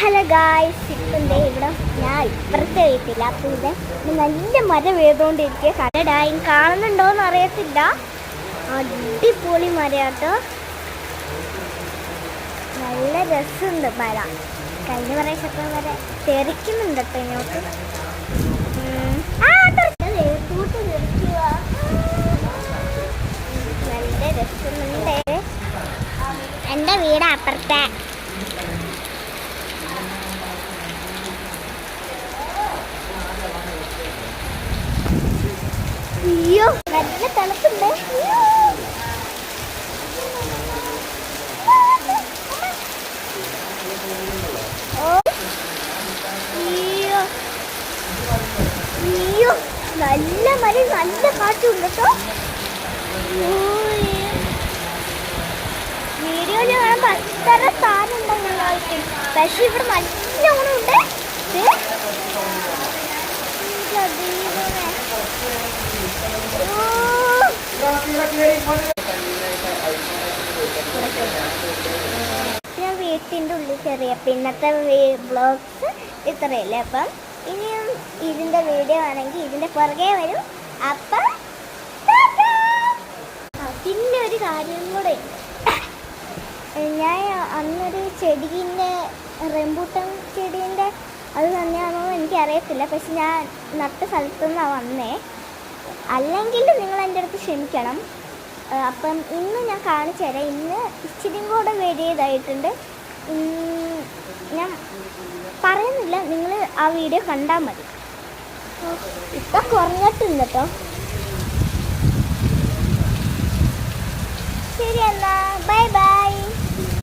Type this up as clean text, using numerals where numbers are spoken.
Hello guys, ഇപ്പം ഇവിടെ ഞാൻ ഇപ്പുറത്തെ വീട്ടില്ല. അപ്പോൾ ഇത് നല്ല മരം വീഴുകൊണ്ടിരിക്കുക. കടടായും കാണുന്നുണ്ടോയെന്ന് അറിയത്തില്ല. അടിപൊളി മരമാട്ടോ, നല്ല രസമുണ്ട് മര. കഴിഞ്ഞ പ്രാവശ്യമൊക്കെ വരെ തെറിക്കുന്നുണ്ട് കേട്ടോ ഇങ്ങോട്ട്. നല്ല രസമുണ്ട്. എൻ്റെ വീട് അപ്പുറത്തെ. അയ്യോ, നല്ല തണുപ്പുണ്ട്. അയ്യോ, നല്ല മഴ, നല്ല കാറ്റുണ്ട് കേട്ടോ. വീഡിയോയിൽ കാണുമ്പോൾ അത്ര സാധനം ഉണ്ടെന്നുള്ളതായിട്ട്, പക്ഷെ ഇവിടെ നല്ലോണം ഉണ്ട്. ഞാൻ വീട്ടിൻ്റെ ഉള്ളിൽ ചെറിയ പിന്നത്തെ വ്ളോഗ്സ് ഇത്രയല്ലേ. അപ്പം ഇനിയും ഇതിൻ്റെ വീഡിയോ ആണെങ്കിൽ ഇതിൻ്റെ പുറകെ വരും. അപ്പം പിന്നെ ഒരു കാര്യം കൂടെ, ഞാൻ അന്നൊരു ചെടീൻ്റെ റംബൂട്ടാൻ ചെടീൻ്റെ അത് തന്നെയാണോ എനിക്കറിയത്തില്ല. പക്ഷെ ഞാൻ നട്ട സ്ഥലത്തു നിന്നാണ് വന്നേ. അല്ലെങ്കിൽ നിങ്ങൾ എൻ്റെ അടുത്ത് ക്ഷമിക്കണം. അപ്പം ഇന്ന് ഞാൻ കാണിച്ചു തരാം. ഇന്ന് ഇച്ചിരിയും കൂടെ വലിയതായിട്ടുണ്ട്. ഞാൻ പറയുന്നില്ല, നിങ്ങൾ ആ വീഡിയോ കണ്ടാൽ മതി. ഇപ്പം കുറഞ്ഞിട്ടുണ്ട് കേട്ടോ. ശരി എന്നാ, ബൈ ബൈ.